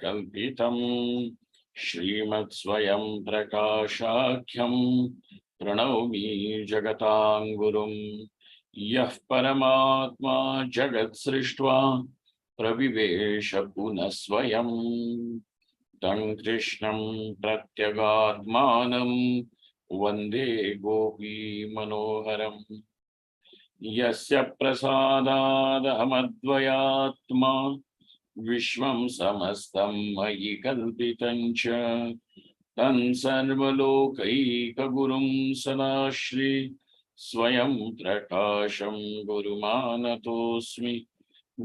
कल्पितं श्रीमत्स्वयं प्रकाशाख्यं प्रणौमि जगतां गुरुं यः परमात्मा जगत्सृष्ट्वा प्रविवेश पुनः स्वयं तं कृष्णं प्रत्यगात्मानं वन्दे गोपीमनोहरम् यस्य प्रसादादहमद्वयात्मा विश्वं समस्तं मयि कल्पितं च तं सर्वलोकैकगुरुं सदाश्री स्वयं प्रकाशं गुरुमानतोऽस्मि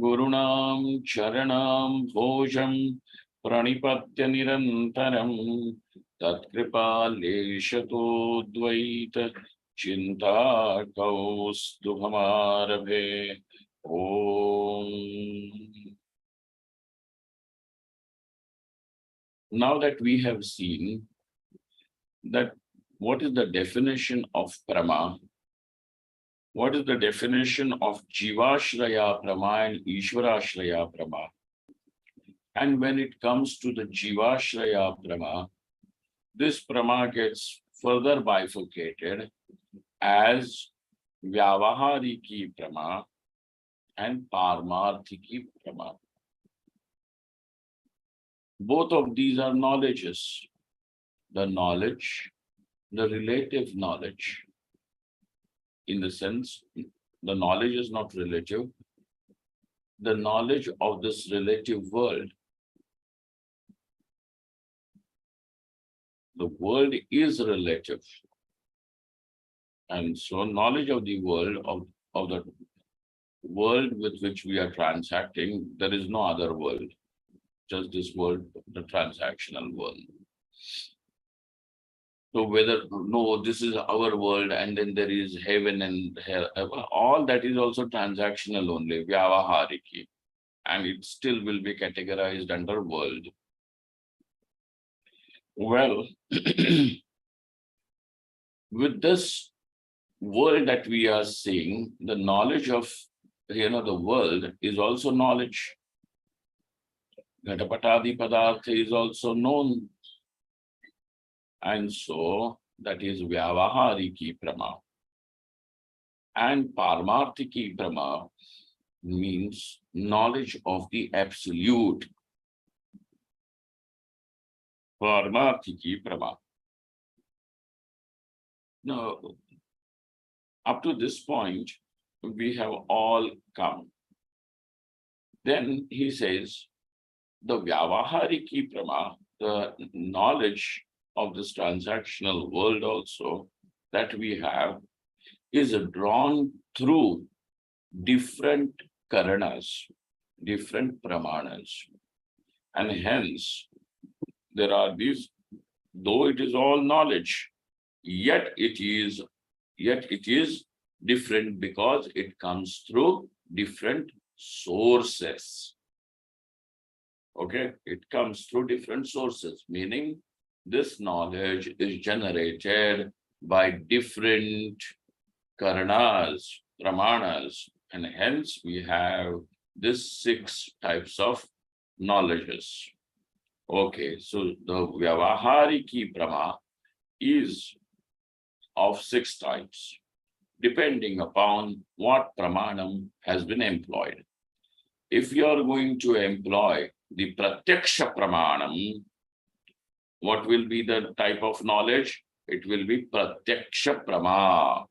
गुरूणां चरणां भोजं प्रणिपत्य निरन्तरं तत्कृपालेशतोऽद्वैत चिन्ताकौस्तुभमारभे ॐ. Now that we have seen that what is the definition of Prama, what is the definition of Jivashraya Prama and Ishwarashraya Prama, and when it comes to the Jivashraya Prama, this Prama gets further bifurcated as Vyavahariki Prama and Parmarthiki Prama. Both of these are knowledges. The knowledge, the relative knowledge, in the sense, the knowledge is not relative. The knowledge of this relative world. The world is relative. And so knowledge of the world, of the world with which we are transacting, there is no other world. Just this world, the transactional world. So whether, no, this is our world and then there is heaven and hell, all that is also transactional only, vyavahariki, and it still will be categorized under world. Well, with this world that we are seeing, the knowledge of, the world is also knowledge. Gatapatadi Padartha is also known. And so that is Vyavahariki Prama. And Parmarthiki Prama means knowledge of the absolute. Parmarthiki Prama. Now, up to this point, we have all come. Then he says, the Vyavahariki Prama, the knowledge of this transactional world also that we have, is drawn through different karanas, different pramanas. And hence, there are these, though it is all knowledge, yet it is different because it comes through different sources. Okay, it comes through different sources, meaning this knowledge is generated by different karanas, pramanas, and hence we have this 6 types of knowledges. Okay, so the Vyavahariki Prama is of 6 types, depending upon what pramanam has been employed. If you are going to employ the Pratyaksha Pramanam, what will be the type of knowledge? It will be Pratyaksha Prama.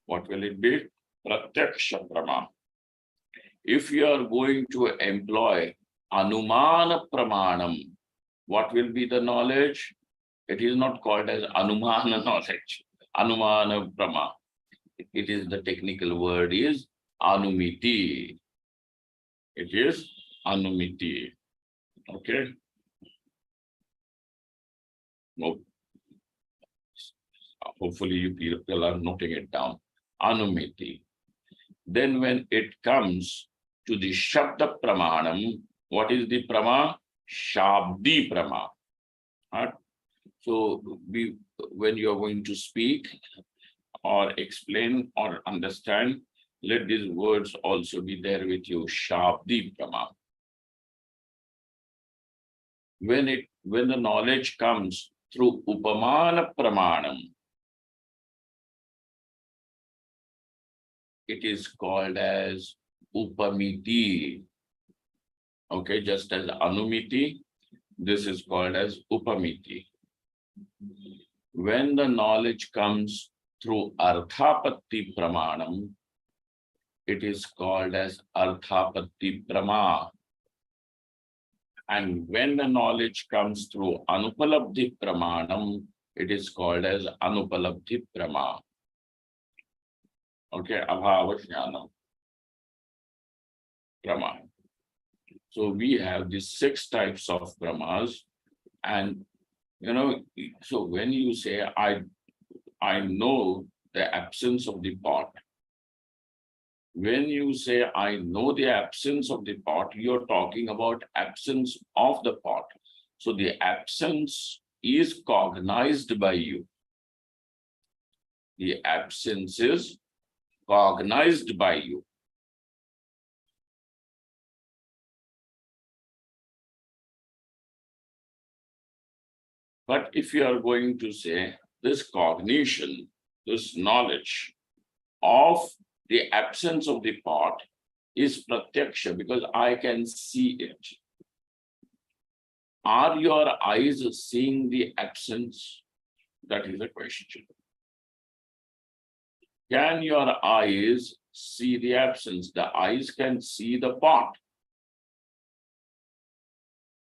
What will it be? Pratyaksha Prama. If you are going to employ Anumana Pramanam, what will be the knowledge? It is not called as Anumana knowledge, Anumana Prama. It is, the technical word is Anumiti. It is Anumiti. Okay. No. Hopefully you people are noting it down. Anumiti. Then when it comes to the Shabda Pramanam, what is the Prama? Shabdi Prama. So when you are going to speak or explain or understand, let these words also be there with you. Shabdi Prama. when the knowledge comes through upamana pramanam, it is called as upamiti. Okay, just as anumiti, this is called as upamiti. When the knowledge comes through arthapatti pramanam, it is called as arthapatti prama. And when the knowledge comes through anupalabdhi pramanam, it is called as anupalabdhi prama. Okay, abhava jnanam prama. So we have these 6 types of pramas, and so when you say I know the absence of the pot, when you say I know the absence of the pot, you're talking about absence of the pot. So the absence is cognized by you. The absence is cognized by you. But if you are going to say this cognition, this knowledge of the absence of the pot is pratyaksha, because I can see it. Are your eyes seeing the absence? That is the question. Can your eyes see the absence? The eyes can see the pot.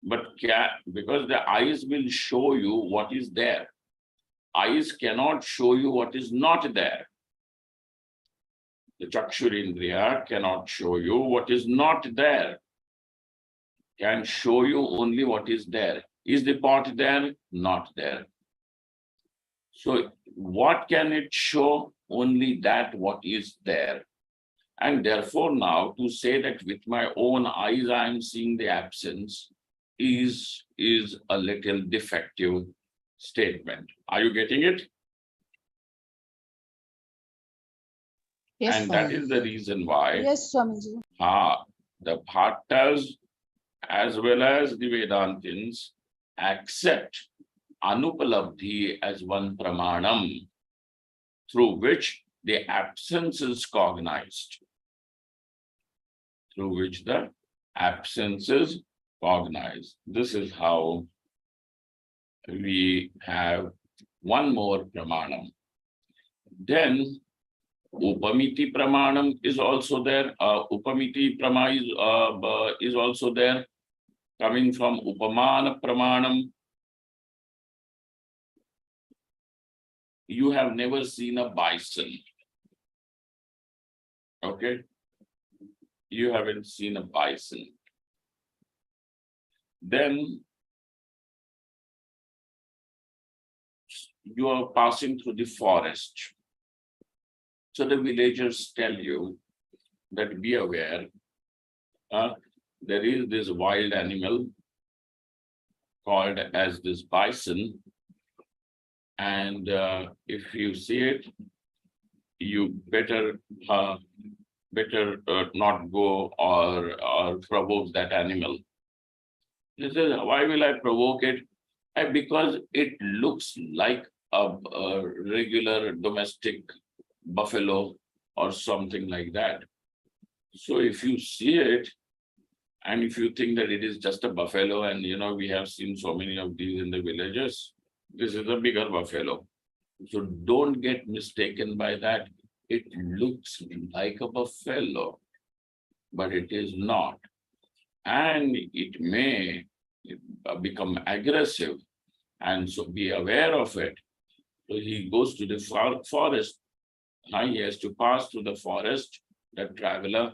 But because the eyes will show you what is there. Eyes cannot show you what is not there. The chakshurindriya cannot show you what is not there. Can show you only what is there. Is the pot there? Not there. So what can it show? Only that what is there. And therefore now to say that with my own eyes I am seeing the absence is a little defective statement. Are you getting it? Yes, And that Swamiji. is the reason why Yes, Swamiji. the Bhattas as well as the Vedantins accept Anupalabdhi as one pramanam through which the absence is cognized. Through which the absence is cognized. This is how we have one more pramanam. Then Upamiti pramanam is also there. Upamiti prama is also there, coming from upamana pramanam. You have never seen a bison. Okay? You haven't seen a bison. Then you are passing through the forest. So the villagers tell you that be aware, there is this wild animal called as this bison, and if you see it, you better not go or provoke that animal. He says, why will I provoke it? Because it looks like a regular domestic buffalo or something like that. So if you see it, and if you think that it is just a buffalo, and we have seen so many of these in the villages, this is a bigger buffalo. So don't get mistaken by that. It looks like a buffalo, but it is not. And it may become aggressive, and so be aware of it. So he goes to the forest. Now he has to pass through the forest, the traveler,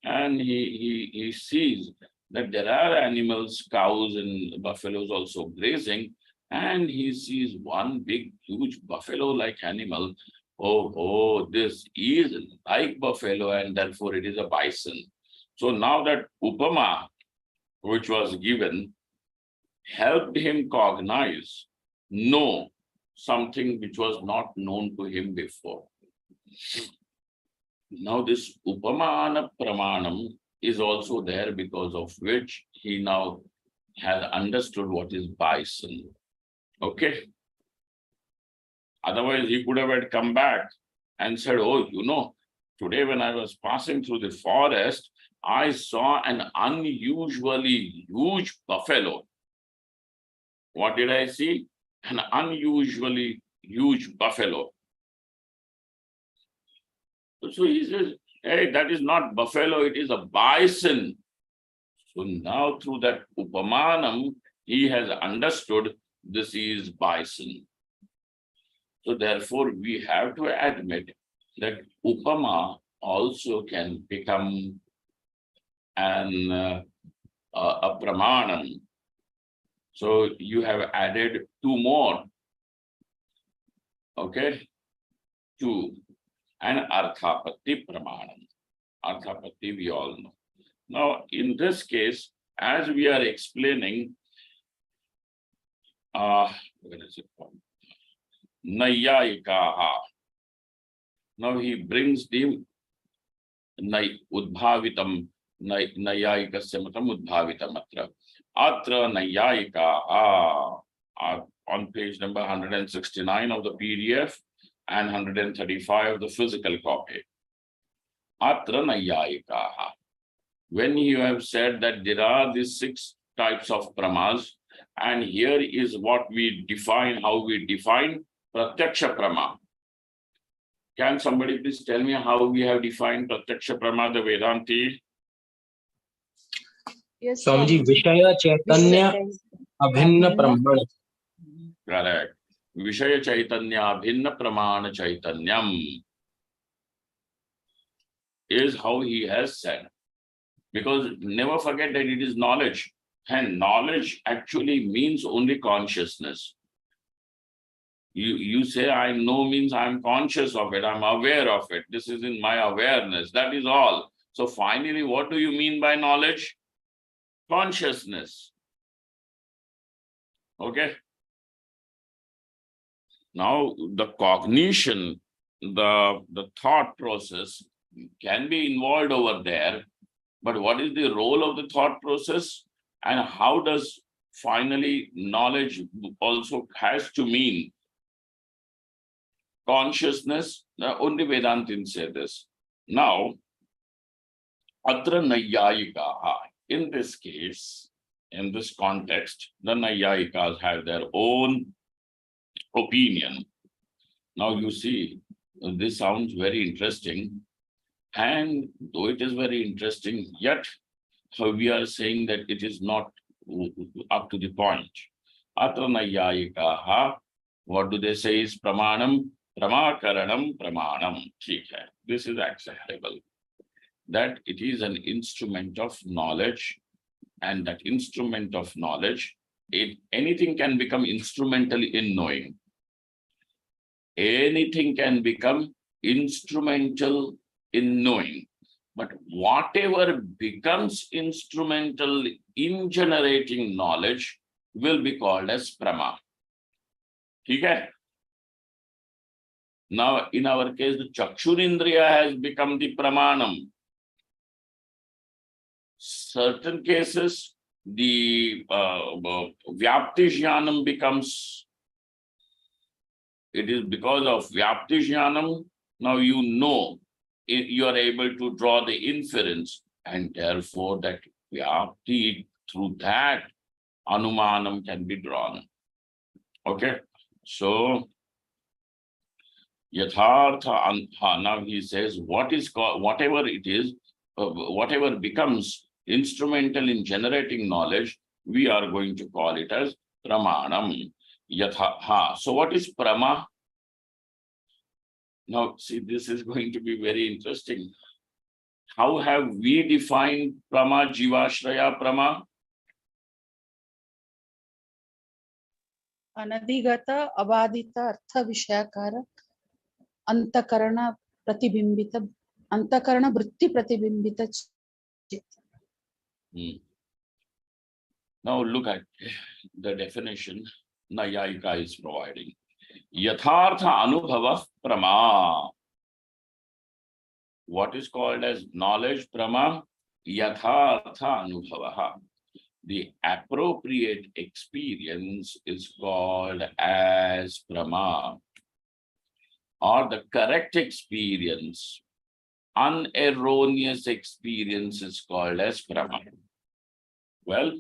and he sees that there are animals, cows and buffaloes also grazing, and he sees one big, huge buffalo-like animal. Oh, this is like buffalo, and therefore it is a bison. So now that upama, which was given, helped him know something which was not known to him before. Now this upamana pramanam is also there, because of which he now has understood what is bison. Okay. Otherwise, he could have come back and said, oh, today when I was passing through the forest, I saw an unusually huge buffalo. What did I see? An unusually huge buffalo. So he says, hey, that is not buffalo, it is a bison. So now through that upamanam, he has understood this is bison. So therefore, we have to admit that upama also can become a pramanam. So you have added two more. Okay, two. And arthapatti pramanam. Arthapatti we all know. Now, in this case, as we are explaining, what is it called? Nayayikaha. Now he brings the udbhavitam, nayayikasya matam udbhavitam atra nayayikaha. On page number 169 of the PDF and 135 of the physical copy. Atra nayayikaha. When you have said that there are these 6 types of pramas, and here is what we define, how we define pratyaksha prama. Can somebody please tell me how we have defined pratyaksha prama, the Vedanti? Yes, Swamiji, Swamiji. Vishaya Chaitanya Abhinna Pramana. Correct. Vishaya Chaitanya Abhinna Pramana Chaitanyam is how he has said. Because never forget that it is knowledge. And knowledge actually means only consciousness. You say I know means I'm conscious of it, I'm aware of it. This is in my awareness. That is all. So finally, what do you mean by knowledge? Consciousness. Okay. Now the cognition, the thought process can be involved over there. But what is the role of the thought process? And how does finally knowledge also has to mean consciousness? Only Vedantin say this. Now, atra nayayikaha. In this case, in this context, the nayayikas have their own opinion. Now you see, this sounds very interesting. And though it is very interesting, yet we are saying that it is not up to the point. Atra nayayikaha, what do they say is pramanam? Pramakaranam pramanam. This is acceptable. That it is an instrument of knowledge, and that instrument of knowledge, anything can become instrumental in knowing. Anything can become instrumental in knowing. But whatever becomes instrumental in generating knowledge will be called as prama. Okay? Now, in our case, the Chakshurindriya has become the pramanam. Certain cases, the Vyapti Jnanam becomes, it is because of Vyapti Jnanam, now you know, you are able to draw the inference, and therefore that Vyapti, through that, Anumanam can be drawn. Okay, so Yathartha Antha, now he says, what is called, whatever it is, whatever becomes instrumental in generating knowledge, we are going to call it as Pramanam. Yatha. So what is Prama? Now, see, this is going to be very interesting. How have we defined Prama, Jivashraya Prama? Anadigata abadita artha vishakara antakarana pratibimbita antakarana vritti pratibimbita chit. Now look at the definition Nayayika is providing. Yathartha Anubhava Prama. What is called as knowledge Prama? Yathartha Anubhava. the appropriate experience is called as Prama, or the correct experience, unerroneous experience is called as Prama. Well,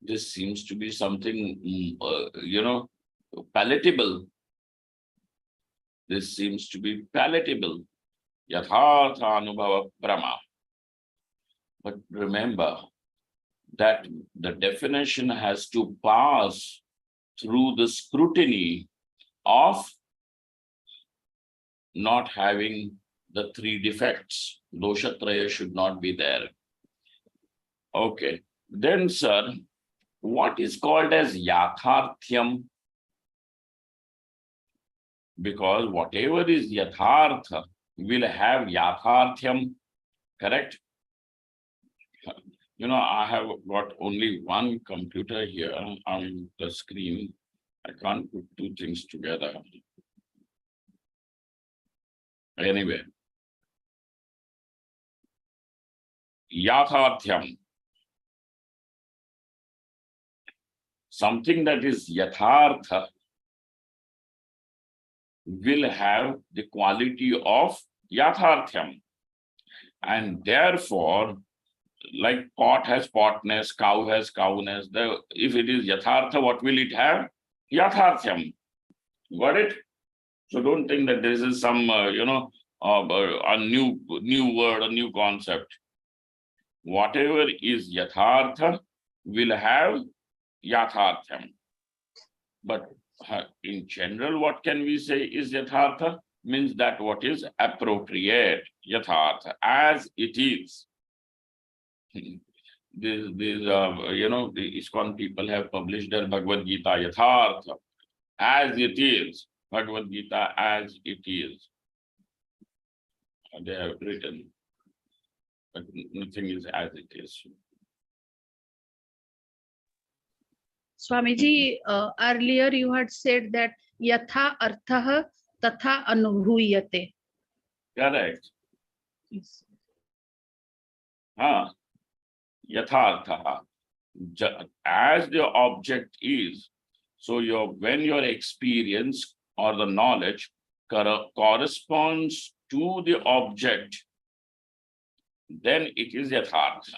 this seems to be something, palatable. This seems to be palatable. Yathartha Anubhava Prama. But remember that the definition has to pass through the scrutiny of not having the three defects. Doshatraya should not be there. Okay. Then, sir, what is called as Yatharthyam? Because whatever is Yathartha will have Yatharthyam, correct? I have got only one computer here on the screen. I can't put two things together. Anyway, Yatharthyam. Something that is Yathartha will have the quality of Yatharthyam. And therefore, like pot has potness, cow has cowness. If it is Yathartha, what will it have? Yatharthyam. Got it? So don't think that this is some, a new word, a new concept. Whatever is Yathartha will have Yatharthyam. But in general, what can we say is Yathartha? Means that what is appropriate, Yathartha, as it is. The ISKCON people have published their Bhagavad Gita Yathartha, as it is. Bhagavad Gita as it is. They have written, but nothing is as it is. Swamiji, earlier you had said that yatha artha tatha anubhuyate. Correct. Yes. Yathartha. As the object is, so when your experience or the knowledge corresponds to the object, then it is Yathartha.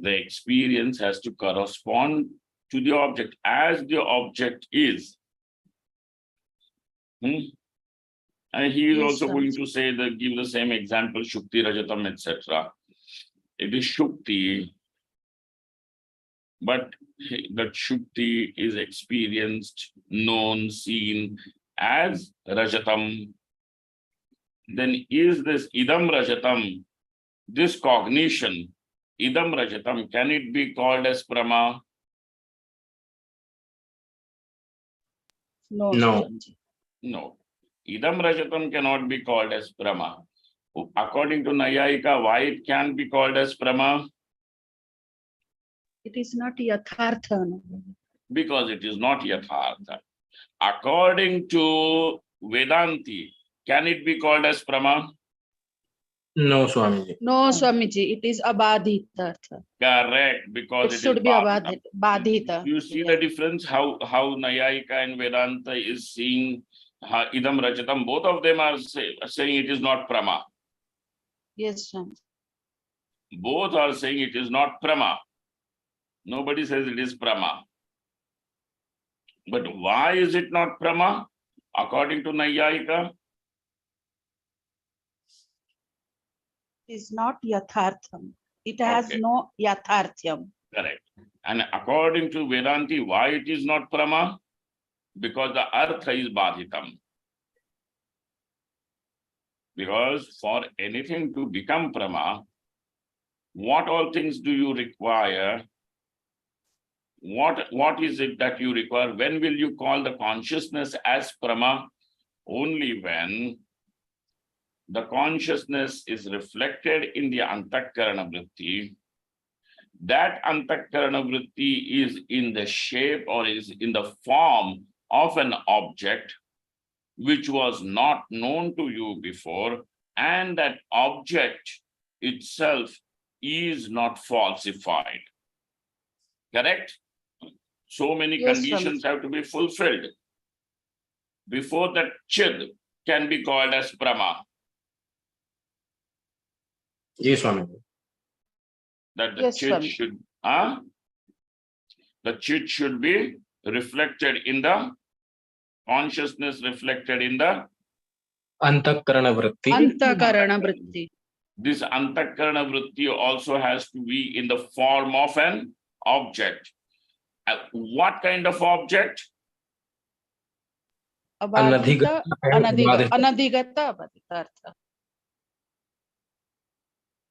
The experience has to correspond to the object as the object is. And he is also going to say that, give the same example, Shukti, Rajatam, etc. It is Shukti, but that Shukti is experienced, known, seen as Rajatam. Then is this Idam Rajatam, this cognition, Idam Rajatam, can it be called as Prama? No. No. No. Idam Rajatam cannot be called as Prama. According to Nayayika, why it can be called as Prama? It is not yathartha. Because it is not Yathartha. According to Vedanti, can it be called as Prama? No, Swamiji. No, Swamiji, it is abadhita. Correct, because It it should is be badhita. You see the difference, how Nayayika and Vedanta is seeing Idam Rajatam. Both of them are saying it is not Prama. Yes, Swamiji. Both are saying it is not Prama. Nobody says it is Prama. But why is it not Prama? According to Nayayika, It is not yathartham. It has no yatharthyam. correct. And according to Vedanti, why it is not Prama? Because the Artha is Badhitam. Because for anything to become Prama, what all things do you require? What is it that you require? When will you call the consciousness as Prama? Only when the consciousness is reflected in the Antakarana Vritti. That Antakarana Vritti is in the shape or is in the form of an object which was not known to you before, and that object itself is not falsified. Correct? So many Yes, conditions have to be fulfilled before that chid can be called as Brahma. Yes, Swamiji. That the Yes, chid Swami. should, the chid should be reflected in the consciousness, reflected in the Antakarana vritti. Antakarana vritti. this antakarana vritti also has to be in the form of an object. What kind of object? Abadhita, Anadhigata. anadhigata, abadhitartha.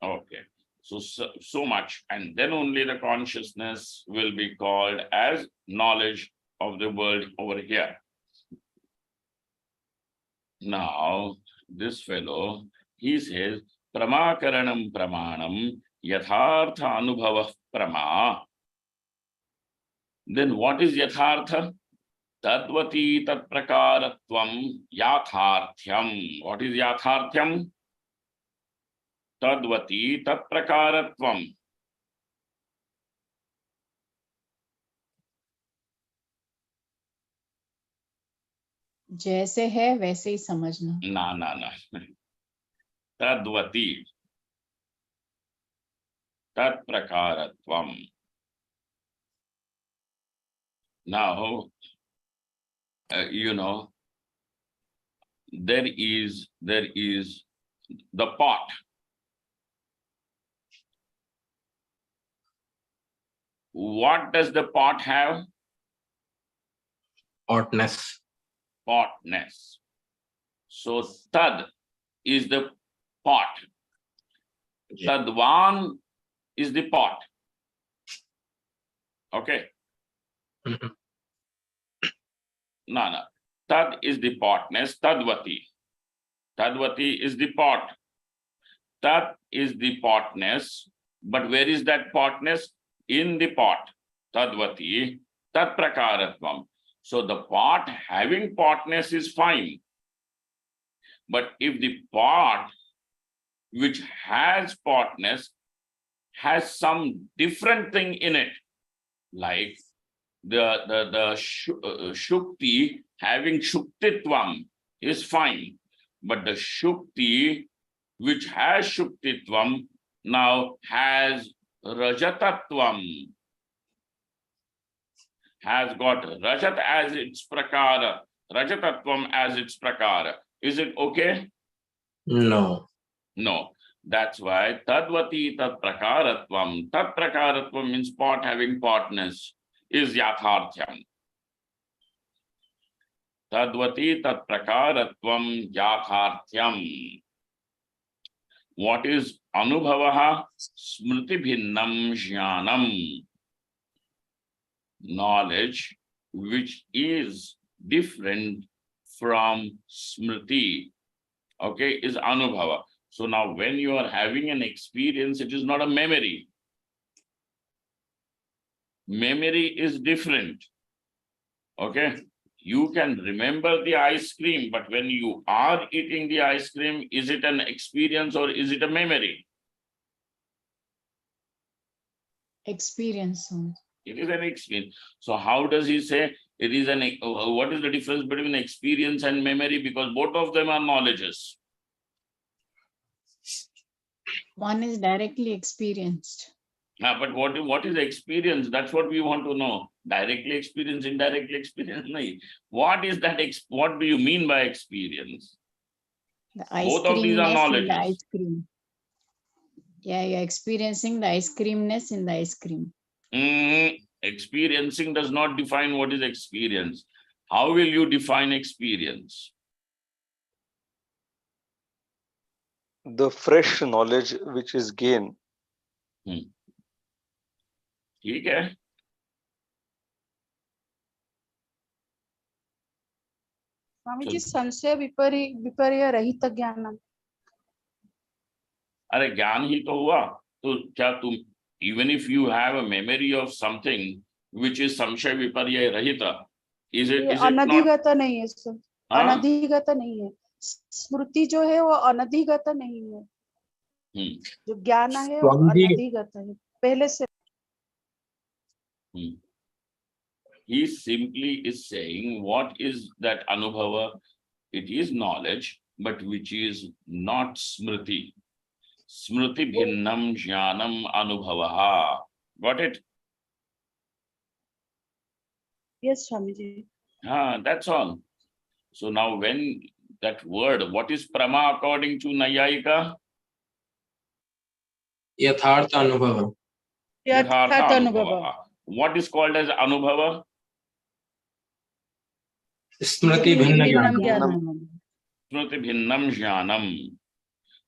Okay. So much. And then only the consciousness will be called as knowledge of the world over here. Now, this fellow, he says, Pramakaranam pramanam yathartha anubhava prama. Then what is yathartha? Tadvati tat prakaratvam yatharthyam. What is yatharthyam? Tadvati tat prakaratvam. जैसे है वैसे ही समझना. Na. Tadvati tat prakaratvam. Now, there is the pot. What does the pot have? Oughtness. Potness. So tad is the pot. Yeah. Tadvan is the pot. Okay. Mhm. No. Tad is the potness. Tadvati. Tadvati is the pot. Tat is the potness. But where is that potness? In the pot. Tadvati. Tat prakaratvam. So the pot having potness is fine. But if the pot which has potness has some different thing in it, like the shukti having shuktitvam is fine, but the shukti which has shuktitvam now has rajatatvam, has got rajat as its prakara, rajatatvam as its prakara. Is it okay? No. No. That's why tadvati tat prakaratvam. Tat prakaratvam means pot having potness is yatharthyam. Tadvati tat prakaratvam yatharthyam. What is anubhavaha? Smriti bhinnam jnanam. Knowledge which is different from smriti, okay, is anubhava. So now when you are having an experience, it is not a memory. Memory is different. Okay. You can remember the ice cream, but when you are eating the ice cream, is it an experience or is it a memory? Experience. It is an experience. So how does he say it is an, what is the difference between experience and memory? Because both of them are knowledges. One is directly experienced. But what is experience? That's what we want to know. Directly experience, indirectly experience. No. What is that? What do you mean by experience? The ice Both of these are creamness in the knowledges. ice cream. Yeah, you're experiencing the ice creamness in the ice cream. Experiencing does not define what is experience. How will you define experience? The fresh knowledge which is gained. ठीक है? स्वामी जी संशय विपर्य रहित ज्ञानम. अरे ज्ञान ही तो हुआ. तो क्या तुम, even if you have a memory of something which is samshay viparya rahita, is it not? अनधिगत नहीं है सर. अनधिगत नहीं है. स्मृति जो है वो अनधिगत नहीं है. जो ज्ञान है वो स्वामी जी, अनादिगत है, पहले से। He simply is saying what is that anubhava? It is knowledge, but which is not smriti. Smriti bhinnam jnanam anubhavaha. Got it? Yes Swami ji. That's all. So now when that word, what is prama according to Nayayika? यथार्थ अनुभव, यथार्थ अनुभव। Anubhava. What is called as anubhava? स्मृति भिन्न भिन्नम ज्ञान, ज्ञानम। Smriti bhinnam jnanam.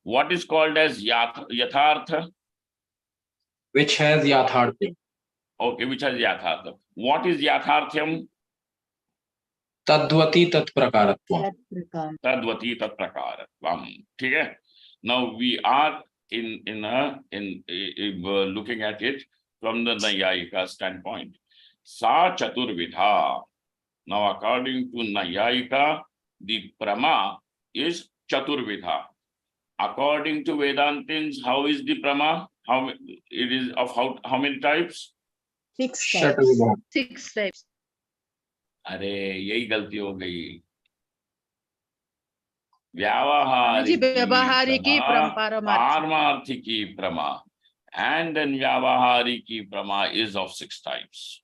What is called as yathartha? which has यथार्थ, Okay, which has yathartha. What is yatharthyam? तद्वती तत्प्रकारत्वम्, तत्प्रकार Tadvati tat prakaratvam. Okay. Now we are looking at it from the Nayayika standpoint. Sa chaturvidha. Now according to Nayayika, the prama is chaturvidha. According to Vedantins, how is the prama? How it is of how many types? 6 षट् types. विभाग, 6 types. अरे यही गलती हो गई। जी व्यावहारिकी व्यवहारिकी प्रमा, पारमार्थिक। पारमार्थिकी प्रमा, and then vyavahariki prama is of 6 types.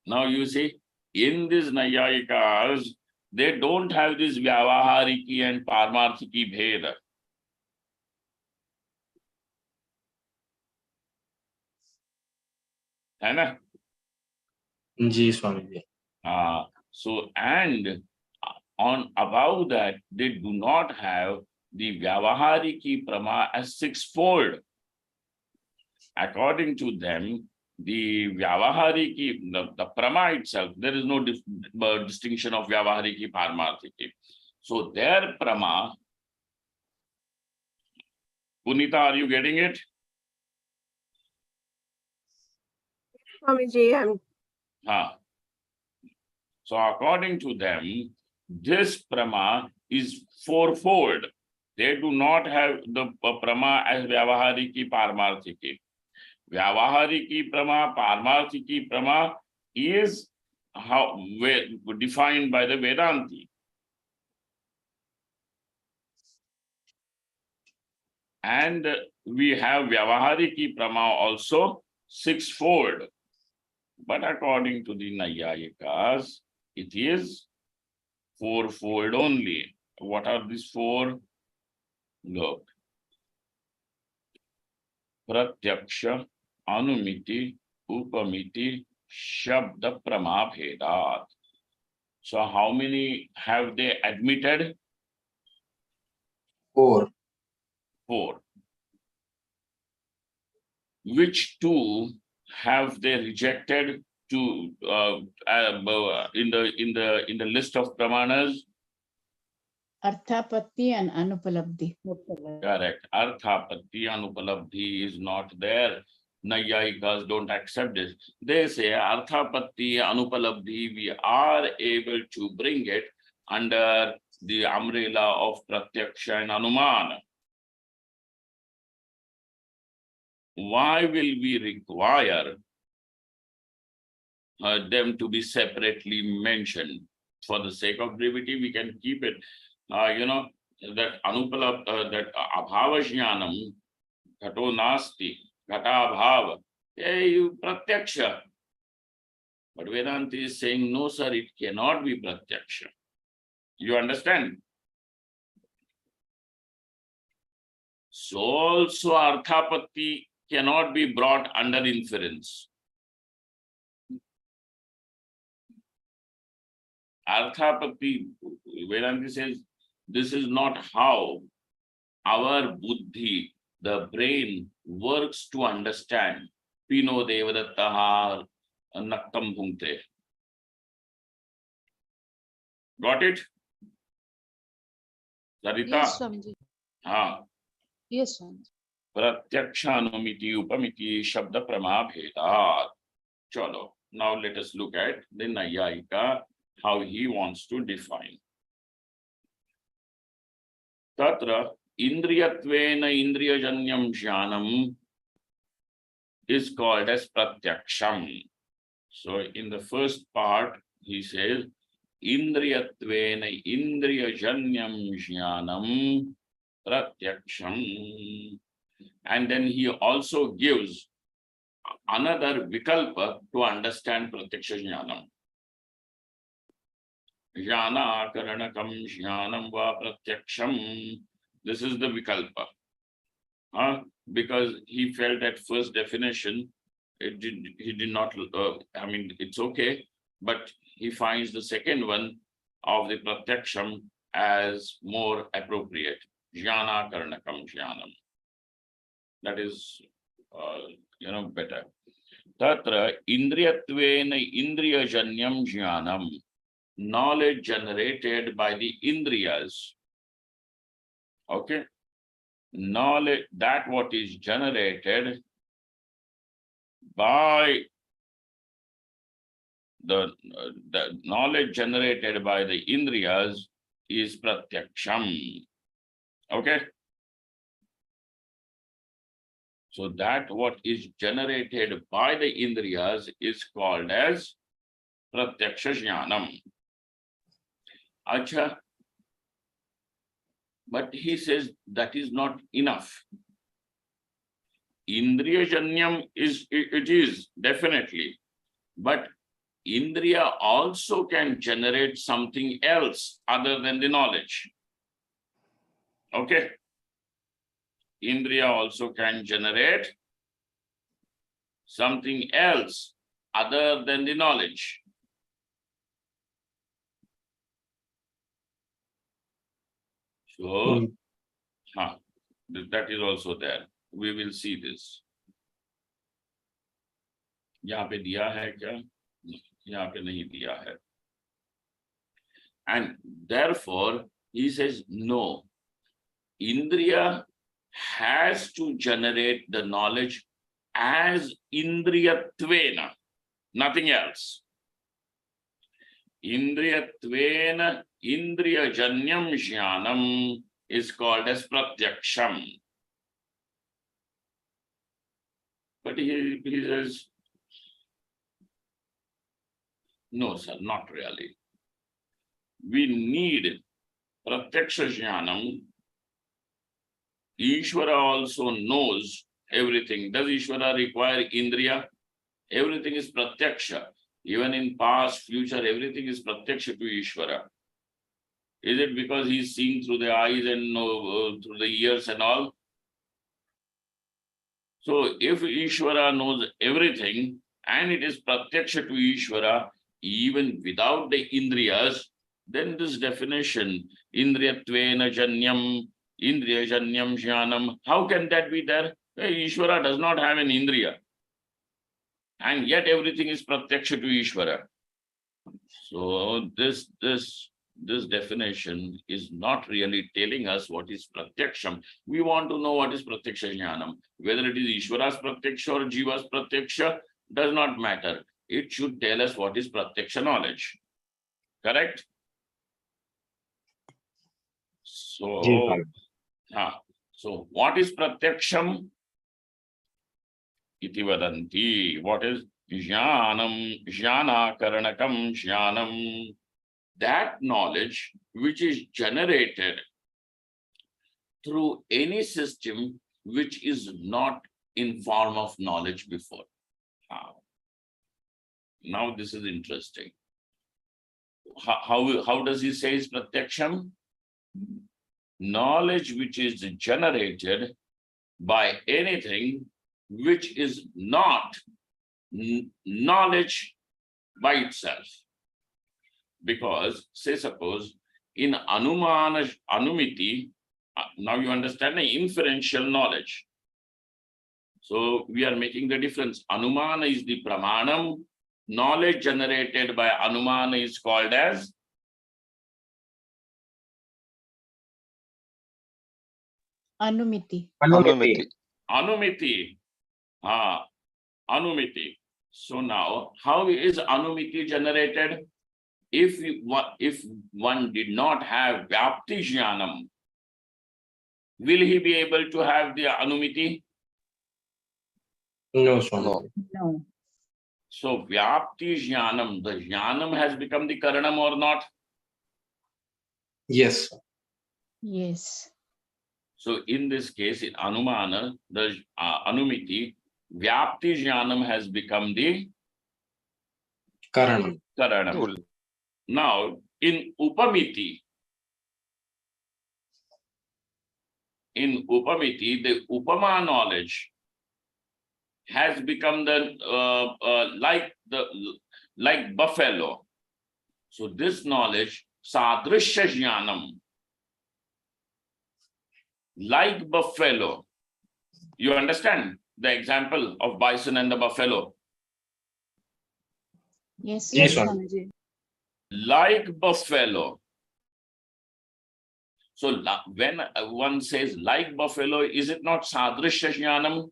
Now you see, in these Nayayikas, they don't have this vyavahariki and paramarthiki bheda. है ना? जी Swami ji, So and on above that, they do not have the vyavahariki prama as 6-fold. According to them, the vyavahariki, the prama itself, there is no distinction of vyavahariki, paramarthiki. So their prama, Punita, are you getting it? Swamiji, I'm So according to them, this prama is 4-fold. They do not have the prama as vyavahariki, paramarthiki. Vyavahariki prama, paramarthiki prama is how defined by the Vedanti. And we have vyavahariki prama also 6-fold. But according to the Nayayikas, it is 4-fold only. What are these 4? Look. Pratyaksha, Anumiti, Upamiti, Shabda Prama Bhedat. So how many have they admitted? 4, 4. Which 2 have they rejected to in the list of pramanas? Arthapatti and Anupalabdhi. Correct. Arthapatti Anupalabdhi is not there. Nayayikas don't accept this. They say Arthapatti Anupalabdhi, we are able to bring it under the umbrella of Pratyaksha and Anumana. Why will we require them to be separately mentioned? For the sake of brevity, we can keep it. That Anupalab, that Abhava Jnanam, Ghato Nasti, Ghata Abhava, you Pratyaksha. But Vedanta is saying, no, sir, it cannot be Pratyaksha. You understand? So also Arthapatti cannot be brought under inference. Arthapatti, Vedanta says, this is not how our buddhi, the brain, works to understand. Pino devadattaha naktam bhungte. Got it? Sarita? Yes, Swamiji. Yes, Swamiji. Pratyakshanumiti upamiti shabda prama bhedat. Chalo. Now let us look at the Nayayika, how he wants to define. Tatra Indriyatvena Indriyajanyam Jnanam is called as Pratyaksham. So in the first part, he says, Indriyatvena Indriyajanyam Jnanam Pratyaksham. And then he also gives another vikalpa to understand Pratyaksha Jnanam. Jnana Karanakam Jnanam Va Pratyaksham. This is the vikalpa. Because he felt at first definition, he did not, I mean, it's okay, but he finds the second one of the Pratyaksham as more appropriate. Jnana Karanakam Jnanam. That is, better. Tatra Indriyatvena Indriyajanyam Jnanam. Knowledge generated by the Indriyas. Okay. Knowledge, that what is generated by the knowledge generated by the Indriyas is Pratyaksham. Okay. So that what is generated by the Indriyas is called as Pratyaksha Jnanam. Acha. But he says that is not enough. Indriyajanyam it is definitely, but Indriya also can generate something else other than the knowledge. Okay. Indriya also can generate something else other than the knowledge. So, that is also there. We will see this. यहाँ पे दिया है क्या? यहाँ पे नहीं दिया है. And therefore, he says, no. Indriya has to generate the knowledge as Indriyatvena, nothing else. Indriyatvena Indriyajanyam Jnanam is called as Pratyaksham. But he says, no, sir, not really. We need Pratyaksha Jnanam. Ishvara also knows everything. Does Ishvara require Indriya? Everything is Pratyaksha. Even in past, future, everything is Pratyaksha to Ishvara. Is it because he's seeing through the eyes and through the ears and all? So if Ishvara knows everything and it is Pratyaksha to Ishvara, even without the Indriyas, then this definition, Indriyatvena Janyam, Indriyajanyam Jnanam, how can that be there? Ishvara does not have an Indriya. And yet everything is Pratyaksha to Ishvara. So this definition is not really telling us what is Pratyaksham. We want to know what is Pratyaksha Jnanam. Whether it is Ishvara's Pratyaksha or Jiva's Pratyaksha does not matter. It should tell us what is Pratyaksha knowledge. Correct? So, so what is Pratyaksham? Iti vadanti. What is Jnanam, Jnana Karanakam Jnanam? That knowledge which is generated through any system which is not in form of knowledge before. Now this is interesting. How does he say is Pratyaksham? Knowledge which is generated by anything which is not knowledge by itself. Because, say suppose, in Anumana, Anumiti, now you understand the inferential knowledge. So we are making the difference. Anumana is the Pramanam. Knowledge generated by Anumana is called as Anumiti. Anumiti. Anumiti. Anumiti. So now, how is Anumiti generated? If one did not have Vyapti Jnanam, will he be able to have the Anumiti? No, Swami. No. No. So Vyapti Jnanam, the Jnanam has become the Karanam or not? Yes. Yes. So in this case, in Anumana, the Anumiti, Vyapti Jnanam has become the Karanam. Karanam. Cool. Now, in Upamiti, the Upama knowledge has become like buffalo. So this knowledge, Sadrishya Jnanam, like buffalo. You understand the example of bison and the buffalo? Yes. Yes, Swami. Swami. Like buffalo. So when one says like buffalo, is it not Sadrishya Jnanam?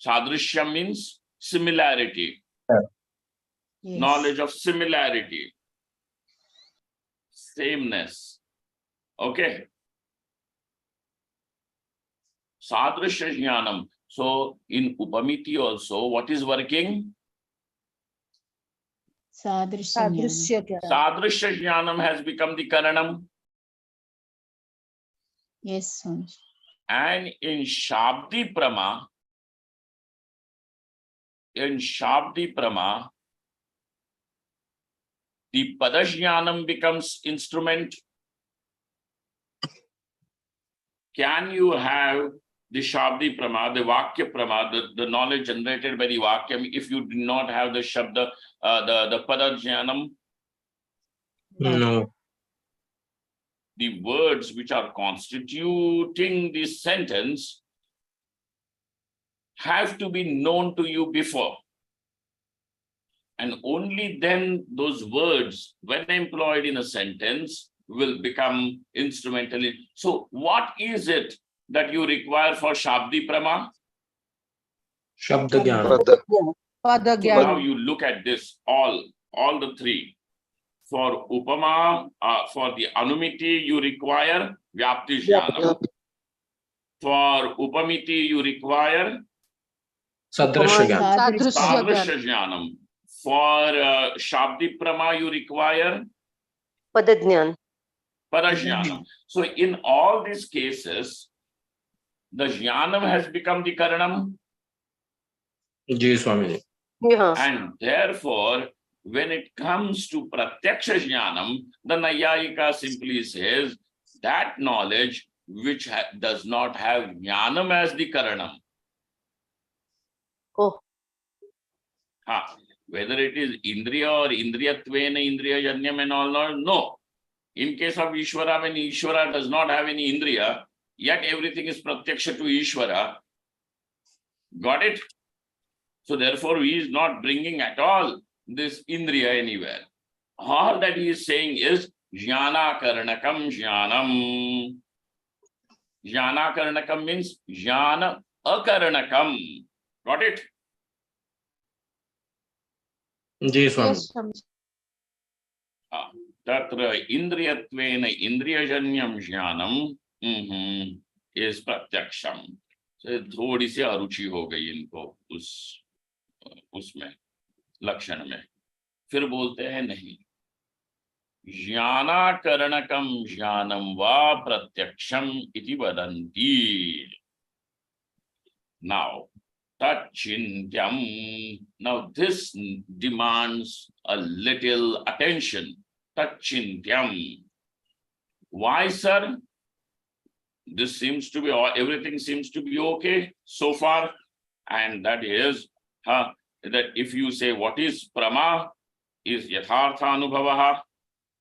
Sadrishya means similarity, Yes. knowledge of similarity, sameness. Okay. Sadrishya Jnanam. So in Upamiti also, what is working? Sadrishya Jnana. Sadrishya Jnanam has become the Karanam. Yes, Swami. And in Shabdi Prama, the Padajnanam becomes instrument. Can you have the Shabdi Prama, the Vakya Prama, the knowledge generated by the Vakyam, if you do not have the Shabda, the Padajnanam? No. The words which are constituting this sentence have to be known to you before. And only then those words, when employed in a sentence, will become instrumental. So what is it that you require for Shabdi Prama? Shabda Gyan. Pada. So now you look at this, all the three. For Upama, for the Anumiti, you require Vyapti Jnanam. For Upamiti, you require Sadrishya Gyan. Sadrishya Jnanam. For Shabdi Prama, you require Padajnan. Parajnanam. So in all these cases, the Jnanam has become the Karanam. Ji, Swami. Yeah. And therefore, when it comes to Pratyaksha Jnanam, the Nayayika simply says that knowledge which does not have Jnanam as the Karanam. Oh. Whether it is Indriya or Indriyatvena, Indriyajanyam and all, no. In case of Ishvara, when Ishvara does not have any Indriya, yet everything is Pratyaksha to Ishvara. Got it? So therefore, he is not bringing at all this Indriya anywhere. All that he is saying is Jnana Karanakam Jnanam. Jnana Karanakam means Jnana Akaranakam. Got it? Ji, Swami. Yes, Swami. Tatra Indriyatvena Indriyajanyam Jnanam is Pratyaksham. So थोड़ी सी अरुचि हो गई इनको उसमें लक्षण में. फिर बोलते हैं नहीं, ज्ञानाकरणकम ज्ञानम वा प्रत्यक्षम इति वदन्ति. Now Tachintyam. Now this demands a little attention. Tachintyam. Why, sir? This seems to be, everything seems to be okay so far. And that is, that if you say what is Prama, is Yathartha Anubhavaha.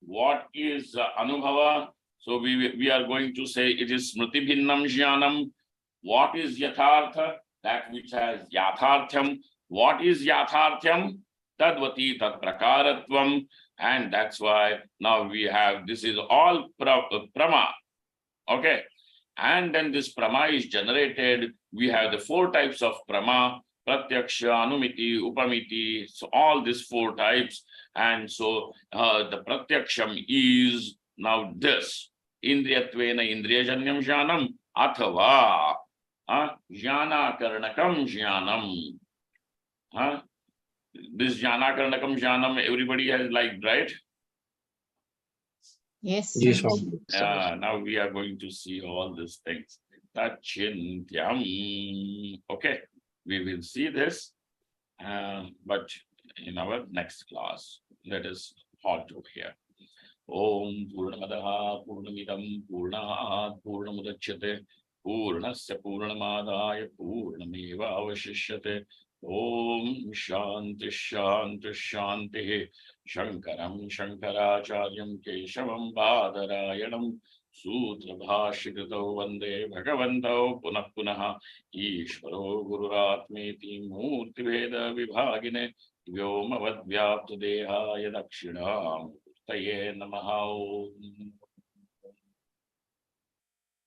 What is Anubhava? So we are going to say it is Smriti Bhinnam Jnanam. What is Yathartha? That which has Yatharthyam. What is Yatharthyam? Tadvati Tat Prakaratvam. And that's why now we have, this is all Prama. Okay. And then this Prama is generated. We have the 4 types of Prama: Pratyaksha, Anumiti, Upamiti. So all these 4 types. And so the Pratyaksham is now this. Indriyatvena Indriyajanyam Jnanam. Athava Jnanakarnakam Jnanam. This Jnanakarnakam Jnanam everybody has liked, right? Yes, ji Swamiji. Swami Now we are going to see all these things. Tachintyam. Okay, we will see this, but in our next class. Let us halt over here. Om Purnamadaha Purnamidam Purnat Purnamudachyate Purnasya Purnamadaya Purnameva Avashishyate. Om Shanti Shanti Shanti. Shankaram Shankaracharyam Keshavam Badarayanam Sutra Bhashikritau Vande Bhagavantau Punah Punah Ishvaro Gururatmeti Murti Veda Vibhagine Vyomavadvyaptadehaaya Dakshinam Taye Namaha.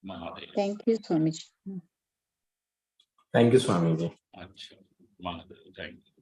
Mahadev. Thank you, Swamiji. Thank you Swami ji Acha. Mahadev. Thank you.